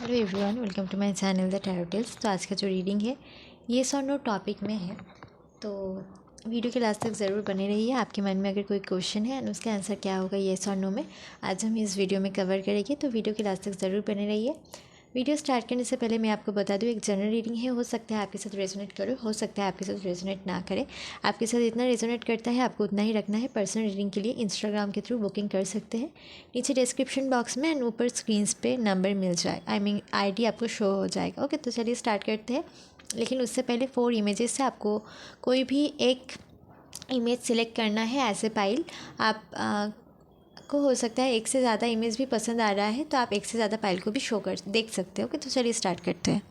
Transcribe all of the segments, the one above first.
Hello everyone, welcome to my channel the tarot tales. तो आज का जो रीडिंग है येस और नो टॉपिक में है, तो वीडियो के लास्ट तक ज़रूर बने रहिए। आपके मन में अगर कोई क्वेश्चन है और उसका आंसर क्या होगा येस और नो में, आज हम इस वीडियो में कवर करेंगे, तो वीडियो के लास्ट तक ज़रूर बने रहिए। वीडियो स्टार्ट करने से पहले मैं आपको बता दूं, एक जनरल रीडिंग है, हो सकता है आपके साथ रेजोनेट करे, हो सकता है आपके साथ रेजोनेट ना करे। आपके साथ इतना रेजोनेट करता है आपको उतना ही रखना है। पर्सनल रीडिंग के लिए इंस्टाग्राम के थ्रू बुकिंग कर सकते हैं। नीचे डिस्क्रिप्शन बॉक्स में एंड ऊपर स्क्रीन्स पे नंबर मिल जाए, आईडी आपको शो हो जाएगा। ओके, तो चलिए स्टार्ट करते हैं। लेकिन उससे पहले 4 इमेजेस से आपको कोई भी एक इमेज सिलेक्ट करना है एज ए पाइल। आप को हो सकता है एक से ज़्यादा इमेज भी पसंद आ रहा है, तो आप एक से ज़्यादा पाइल को भी शो कर देख सकते हो। ओके, तो चलिए स्टार्ट करते हैं।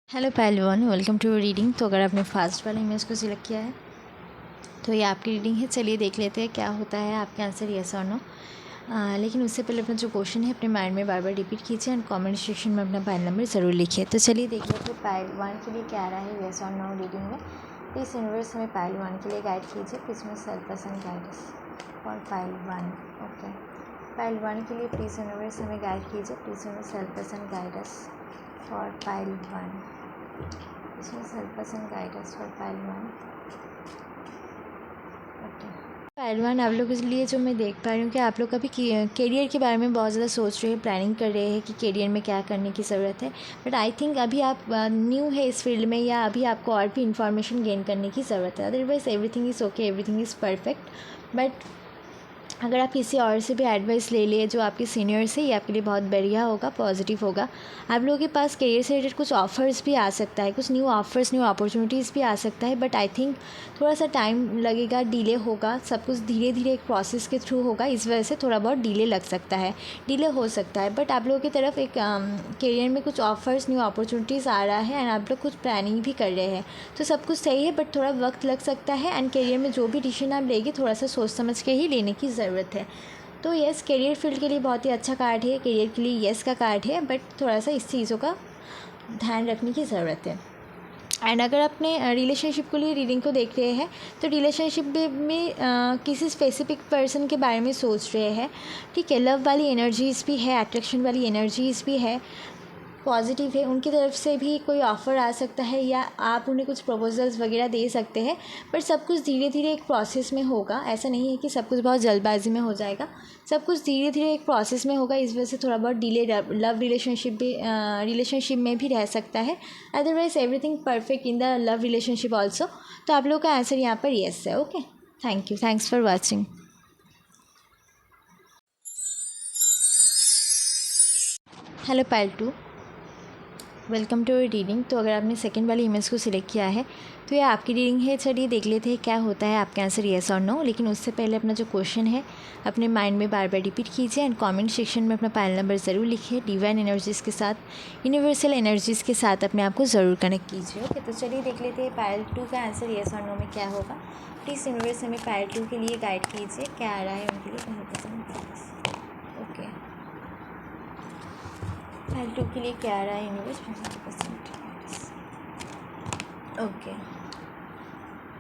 Hello pile one, welcome to reading. तो अगर आपने फास्ट वाला इमेज को सिलेक्ट किया है तो ये आपकी रीडिंग है। चलिए देख लेते हैं क्या होता है आपके आंसर येस और नो। लेकिन उससे पहले अपना जो क्वेश्चन है अपने माइंड में बार बार रिपीट कीजिए एंड कमेंट सेक्शन में अपना पाइल नंबर ज़रूर लिखिए। तो चलिए देख लेते हैं पाइल वन के लिए क्या आ रहा है येस और नो रीडिंग में। प्लीज़ यूनिवर्स हमें पाइल वन के लिए गाइड कीजिए। प्लीज़ में self and guidance for pile one. Okay, pile one के लिए प्लीज़ यूनिवर्स हमें गाइड कीजिए। प्लीज़ में self and guidance for pile one. इसमें self and guidance for pile one. पहलवान, आप लोगों के लिए जो मैं देख पा रही हूँ कि आप लोग अभी करियर के बारे में बहुत ज़्यादा सोच रहे हैं, प्लानिंग कर रहे हैं कि करियर में क्या करने की ज़रूरत है। बट आई थिंक अभी आप न्यू है इस फील्ड में, या अभी आपको और भी इन्फॉर्मेशन गेन करने की ज़रूरत है। Otherwise everything is okay, everything is perfect. But अगर आप किसी और से भी एडवाइस ले लिए जो आपके सीनियर से, ये आपके लिए बहुत बढ़िया होगा, पॉजिटिव होगा। आप लोगों के पास करियर से रिलेटेड कुछ ऑफ़र्स भी आ सकता है, कुछ न्यू ऑफ़र्स, न्यू अपॉर्चुनिटीज़ भी आ सकता है। बट आई थिंक थोड़ा सा टाइम लगेगा, डिले होगा, सब कुछ धीरे धीरे एक प्रोसेस के थ्रू होगा। इस वजह से थोड़ा बहुत डिले लग सकता है, डिले हो सकता है। बट आप लोगों की तरफ एक करियर में कुछ ऑफ़र्स, न्यू अपॉर्चुनिटीज़ आ रहा है एंड आप लोग कुछ प्लानिंग भी कर रहे हैं, तो सब कुछ सही है। बट थोड़ा वक्त लग सकता है एंड करियर में जो भी डिसीजन आप लेंगे थोड़ा सा सोच समझ के ही लेने की ज़रूरत है। तो यस, करियर फील्ड के लिए बहुत ही अच्छा कार्ड है, करियर के लिए यस का कार्ड है। बट थोड़ा सा इस चीज़ों का ध्यान रखने की ज़रूरत है। एंड अगर अपने रिलेशनशिप के लिए रीडिंग को देख रहे हैं, तो रिलेशनशिप में किसी स्पेसिफिक पर्सन के बारे में सोच रहे हैं, ठीक है। लव वाली एनर्जीज़ भी है, अट्रैक्शन वाली एनर्जीज़ भी है, पॉजिटिव है। उनकी तरफ से भी कोई ऑफ़र आ सकता है या आप उन्हें कुछ प्रपोजल्स वगैरह दे सकते हैं। पर सब कुछ धीरे धीरे एक प्रोसेस में होगा। ऐसा नहीं है कि सब कुछ बहुत जल्दबाजी में हो जाएगा, सब कुछ धीरे धीरे एक प्रोसेस में होगा। इस वजह से थोड़ा बहुत डिले लव रिलेशनशिप में भी रह सकता है। Otherwise everything perfect in the love relationship also. तो आप लोग का आंसर यहाँ पर येस है। Okay, thank you, thanks for watching. Hello pile two, welcome to your reading. तो अगर आपने सेकंड वाली इमेज को सिलेक्ट किया है तो ये आपकी रीडिंग है। चलिए देख लेते हैं क्या होता है आपका आंसर येस और नो। लेकिन उससे पहले अपना जो क्वेश्चन है अपने माइंड में बार बार रिपीट कीजिए एंड कमेंट सेक्शन में अपना पाइल नंबर ज़रूर लिखिए। डिवाइन एनर्जीज़ के साथ, यूनिवर्सल एनर्जीज़ के साथ अपने आप को ज़रूर कनेक्ट कीजिए। ओके, तो चलिए देख लेते हैं पाइल टू का आंसर येस और नो में क्या होगा। प्लीज़ यूनिवर्स हमें पाइल टू के लिए गाइड कीजिए, क्या आ रहा है उनके लिए। ओके, पाइल टू के लिए क्या आ रहा है यूनिवर्स। Okay,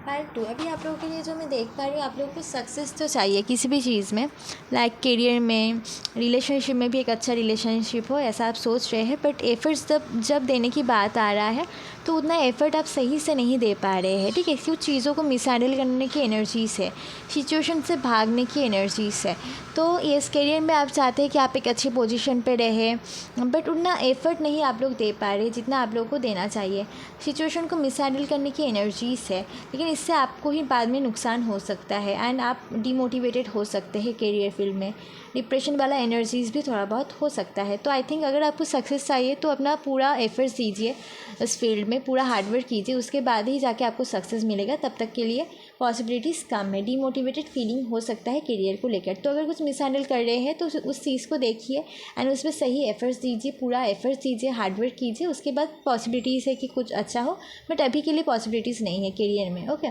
part two. अभी आप लोगों के लिए जो मैं देख पा रही हूँ, आप लोगों को सक्सेस तो चाहिए किसी भी चीज़ में, लाइक करियर में, रिलेशनशिप में भी एक अच्छा रिलेशनशिप हो, ऐसा आप सोच रहे हैं। बट एफर्ट्स जब देने की बात आ रहा है तो उतना एफर्ट आप सही से नहीं दे पा रहे हैं, ठीक है। कुछ चीज़ों को मिसहैंडल करने की एनर्जीज़ है, सिचुएशन से भागने की एनर्जीज़ है। तो इस करियर में आप चाहते हैं कि आप एक अच्छी पोजीशन पे रहें, बट उतना एफर्ट नहीं आप लोग दे पा रहे जितना आप लोगों को देना चाहिए। सिचुएशन को मिसहैंडल करने की एनर्जीज़ है, लेकिन इससे आपको ही बाद में नुकसान हो सकता है एंड आप डिमोटिवेटेड हो सकते हैं करियर फील्ड में। डिप्रेशन वाला एनर्जीज़ भी थोड़ा बहुत हो सकता है। तो आई थिंक अगर आपको सक्सेस चाहिए तो अपना पूरा एफर्ट्स दीजिए इस फील्ड में, पूरा हार्डवर्क कीजिए, उसके बाद ही जाके आपको सक्सेस मिलेगा। तब तक के लिए पॉसिबिलिटीज़ कम है, डीमोटिवेटेड फीलिंग हो सकता है करियर को लेकर। तो अगर कुछ मिसहैंडल कर रहे हैं तो उस चीज़ को देखिए एंड उसमें सही एफर्ट्स दीजिए, पूरा एफर्ट्स दीजिए, हार्डवर्क कीजिए, उसके बाद पॉसिबिलिटीज़ है कि कुछ अच्छा हो। बट अभी के लिए पॉसिबिलिटीज़ नहीं है करियर में। ओके,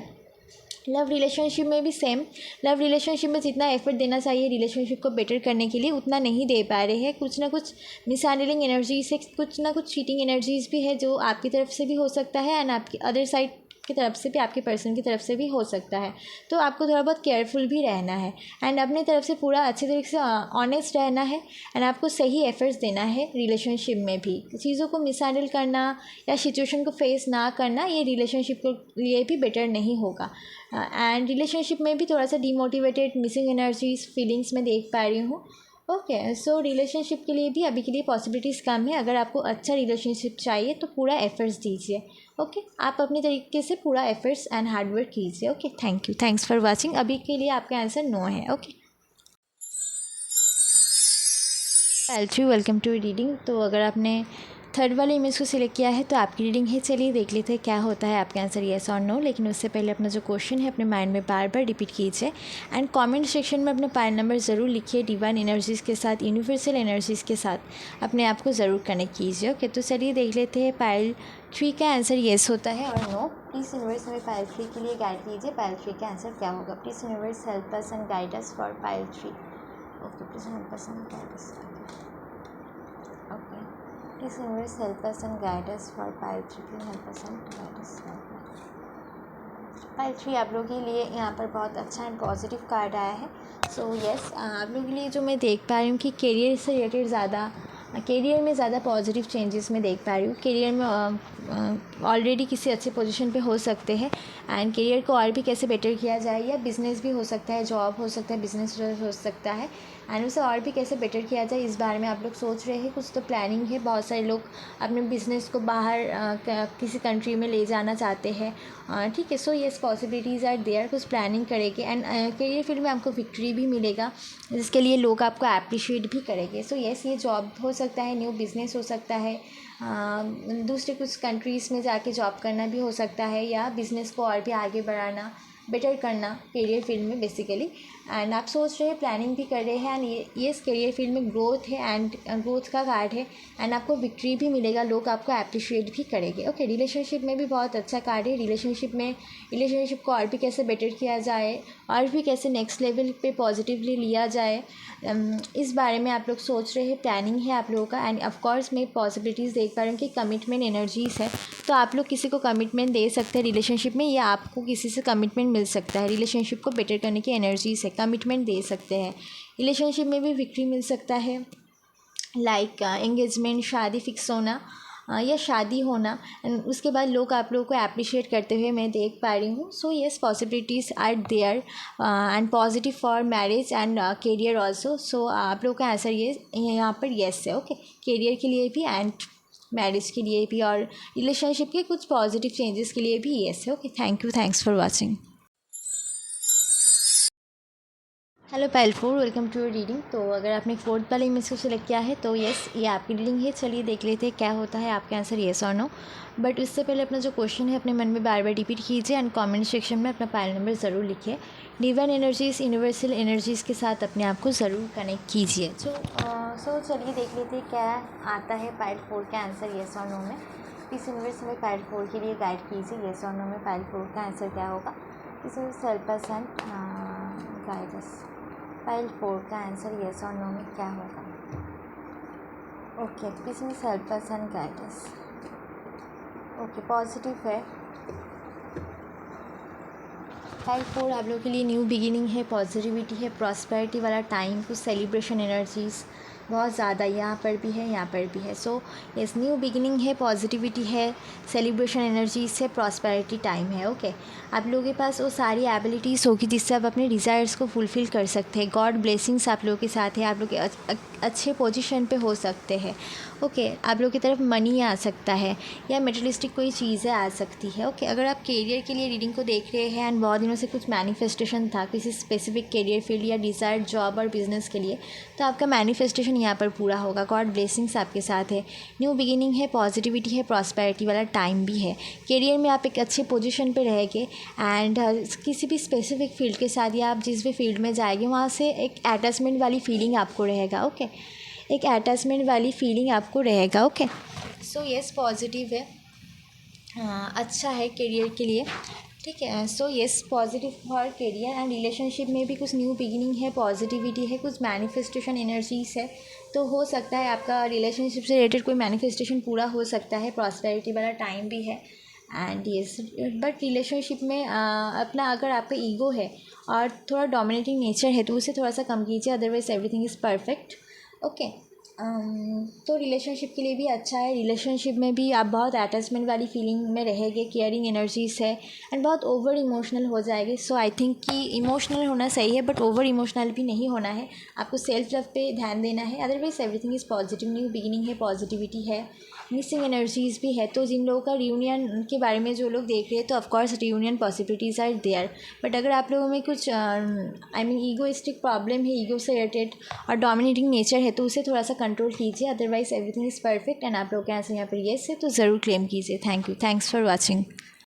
लव रिलेशनशिप में भी सेम। लव रिलेशनशिप में जितना एफर्ट देना चाहिए रिलेशनशिप को बेटर करने के लिए उतना नहीं दे पा रहे हैं। कुछ ना कुछ मिसहैंडलिंग एनर्जी से, कुछ ना कुछ चीटिंग एनर्जीज़ भी है जो आपकी तरफ से भी हो सकता है एंड आपकी अदर साइड की तरफ से भी, आपके पर्सन की तरफ से भी हो सकता है। तो आपको थोड़ा बहुत केयरफुल भी रहना है एंड अपनी तरफ से पूरा अच्छे तरीके से ऑनेस्ट रहना है एंड आपको सही एफर्ट्स देना है रिलेशनशिप में भी। चीज़ों को मिसहैंडल करना या सिचुएशन को फेस ना करना ये रिलेशनशिप के लिए भी बेटर नहीं होगा। एंड रिलेशनशिप में भी थोड़ा सा डिमोटिवेटेड, मिसिंग एनर्जीज, फीलिंग्स में देख पा रही हूँ। ओके, सो रिलेशनशिप के लिए भी अभी के लिए पॉसिबिलिटीज़ कम है। अगर आपको अच्छा रिलेशनशिप चाहिए तो पूरा एफर्ट्स दीजिए। ओके, आप अपने तरीके से पूरा एफर्ट्स एंड हार्डवर्क कीजिए। Okay, thank you, thanks for watching. अभी के लिए आपका आंसर नो है। ओके, एल्ट्री, वेलकम टू रीडिंग। तो अगर आपने थर्ड वाले इमेज को सिलेक्ट किया है तो आपकी रीडिंग है। चलिए देख लेते हैं क्या होता है आपका आंसर, येस और नो। लेकिन उससे पहले अपना जो क्वेश्चन है अपने माइंड में बार बार रिपीट कीजिए एंड कमेंट सेक्शन में अपना पायल नंबर ज़रूर लिखिए। डिवाइन एनर्जीज़ के साथ, यूनिवर्सल एनर्जीज़ के साथ अपने आप को ज़रूर कनेक्ट कीजिए। ओके, तो चलिए देख लेते हैं पायल 3 का आंसर येस होता है और नो। प्लीज़ यूनिवर्स हमें पायल 3 के लिए गाइड कीजिए। पायल 3 का आंसर क्या होगा? Please universe help us and guide us for pile 3। Okay, please help us and guide us. Okay, please universe help us and guide us for pile 3। Please help us and guide us. Pile 3 आप लोगों के लिए यहाँ पर बहुत अच्छा and positive card आया है। सो यस, आप लोगों के लिए जो मैं देख पा रही हूँ कि करियर से रिलेटेड करियर में ज़्यादा पॉजिटिव चेंजेस मैं देख पा रही हूँ। करियर में ऑलरेडी किसी अच्छे पोजीशन पे हो सकते हैं एंड करियर को और भी कैसे बेटर किया जाए, या बिज़नेस भी हो सकता है, जॉब हो सकता है, बिज़नेस हो सकता है एंड उसे और भी कैसे बेटर किया जाए, इस बारे में आप लोग सोच रहे हैं। कुछ तो प्लानिंग है, बहुत सारे लोग अपने बिज़नेस को बाहर किसी कंट्री में ले जाना चाहते हैं। ठीक है, so yes, possibilities are there. कुछ प्लानिंग करेंगे एंड करियर फील्ड में आपको विक्ट्री भी मिलेगा, जिसके लिए लोग आपको अप्रिशिएट भी करेंगे। सो येस, ये जॉब हो सकता है, न्यू बिज़नेस हो सकता है, दूसरे कुछ कंट्रीज़ में जाके जॉब करना भी हो सकता है, या बिज़नेस को और भी आगे बढ़ाना, बेटर करना करियर फील्ड में बेसिकली। एंड आप सोच रहे हैं, प्लानिंग भी कर रहे हैं एंड ये करियर फील्ड में ग्रोथ है एंड ग्रोथ का कार्ड है एंड आपको विक्ट्री भी मिलेगा, लोग आपको अप्रिशिएट भी करेंगे। ओके, रिलेशनशिप में भी बहुत अच्छा कार्ड है। रिलेशनशिप को और भी कैसे बेटर किया जाए, और भी कैसे नेक्स्ट लेवल पे पॉजिटिवली लिया जाए, इस बारे में आप लोग सोच रहे हैं, प्लानिंग है आप लोगों का। एंड ऑफकोर्स मैं पॉसिबिलिटीज़ देख पा रही हूँ कि कमिटमेंट एनर्जीज़ है, तो आप लोग किसी को कमिटमेंट दे सकते हैं रिलेशनशिप में, या आपको किसी से कमिटमेंट मिल सकता है। रिलेशनशिप को बेटर करने की एनर्जीज़ है, कमिटमेंट दे सकते हैं। रिलेशनशिप में भी विक्ट्री मिल सकता है, लाइक एंगेजमेंट, शादी फिक्स होना या शादी होना एंड उसके बाद लोग आप लोगों को अप्रिशिएट करते हुए मैं देख पा रही हूँ। So yes, possibilities are there and positive for marriage and career also. So आप लोगों का आंसर ये यहाँ पर येस है। ओके, करियर के लिए भी एंड मैरिज के लिए भी और रिलेशनशिप के कुछ पॉजिटिव चेंजेस के लिए भी येस है। Okay, thank you, thanks for watching. Hello pile 4, welcome to your reading. तो अगर आपने फोर्थ वाले इमेज को सिलेक्ट किया है तो येस, ये आपकी रीडिंग है। चलिए देख लेते हैं क्या होता है आपका आंसर, येस और नो। बट उससे पहले अपना जो क्वेश्चन है अपने मन में बार बार रिपीट कीजिए एंड कमेंट सेक्शन में अपना पायल नंबर ज़रूर लिखिए। डिवाइन एनर्जीज़, यूनिवर्सल एनर्जीज़ के साथ अपने आप को ज़रूर कनेक्ट कीजिए। सो चलिए देख लेते हैं क्या आता है पायल 4 का आंसर, येस और नो में। प्लीज़ यूनिवर्स में पायल 4 के लिए गाइड कीजिए, येस और नो में पायल 4 का आंसर क्या होगा। Please help us and guide us. Pile 4 का आंसर येस और नो में क्या होगा? Okay, please help us and guide us. Okay, positive है। पायल 4 आप लोगों के लिए न्यू बिगिनिंग है, पॉजिटिविटी है, प्रॉस्पेरिटी वाला टाइम, कुछ सेलिब्रेशन एनर्जीज़ बहुत ज़्यादा यहाँ पर भी है, यहाँ पर भी है। सो यस, न्यू बिगिनिंग है, पॉजिटिविटी है, सेलिब्रेशन एनर्जीज है, प्रॉस्पेरिटी टाइम है। ओके, आप लोगों के पास वो सारी एबिलिटीज़ होगी जिससे आप अपने डिज़ायर्स को फुलफ़िल कर सकते हैं। गॉड ब्लेसिंग्स आप लोगों के साथ है, आप लोग अच्छे पोजीशन पे हो सकते हैं। ओके, आप लोग की तरफ मनी आ सकता है या मेटेरियलिस्टिक कोई चीज़ें आ सकती है। ओके, अगर आप करियर के लिए रीडिंग को देख रहे हैं एंड बहुत दिनों से कुछ मैनिफेस्टेशन था किसी स्पेसिफिक करियर फील्ड या डिज़ायर्ड जॉब और बिज़नेस के लिए, तो आपका मैनिफेस्टेशन यहाँ पर पूरा होगा। गॉड ब्लेसिंग्स आपके साथ है, न्यू बिगिनिंग है, पॉजिटिविटी है, प्रॉस्पेरिटी वाला टाइम भी है। करियर में आप एक अच्छे पोजीशन पे रहेंगे एंड किसी भी स्पेसिफिक फील्ड के साथ या आप जिस भी फील्ड में जाएंगे वहाँ से एक अटैचमेंट वाली फीलिंग आपको रहेगा। ओके, एक अटैचमेंट वाली फीलिंग आपको रहेगा। ओके, सो येस, पॉजिटिव है, अच्छा है करियर के लिए। ठीक है, so yes, positive for career and relationship में भी कुछ न्यू बिगिनिंग है, पॉजिटिविटी है, कुछ मैनिफेस्टेशन एनर्जीज है। तो हो सकता है आपका रिलेशनशिप से रिलेटेड कोई मैनिफेस्टेशन पूरा हो सकता है, प्रॉस्पेरिटी वाला टाइम भी है एंड येस, बट रिलेशनशिप में अपना अगर आपका ईगो है और थोड़ा डोमिनेटिंग नेचर है तो उसे थोड़ा सा कम कीजिए, otherwise everything is perfect. Okay, तो रिलेशनशिप के लिए भी अच्छा है। रिलेशनशिप में भी आप बहुत अटैचमेंट वाली फीलिंग में रहेंगे, केयरिंग एनर्जीज है एंड बहुत ओवर इमोशनल हो जाएंगे। सो आई थिंक कि इमोशनल होना सही है बट ओवर इमोशनल भी नहीं होना है, आपको सेल्फ लव पे ध्यान देना है, otherwise everything is positive. New beginning है, पॉजिटिविटी है, मिसिंग एनर्जीज़ भी है। तो जिन लोगों का रियूनियन के बारे में जो लोग देख रहे हैं तो of course reunion possibilities are there, but अगर आप लोगों में कुछ आई मीन ईगोइस्टिक प्रॉब्लम है, ईगो से रिलेटेड और डोमिनेटिंग नेचर है तो उसे थोड़ा सा कंट्रोल कीजिए, otherwise everything is perfect. And आप लोग के आंसर यहाँ पर येस है तो ज़रूर क्लेम कीजिए। Thank you, thanks for watching.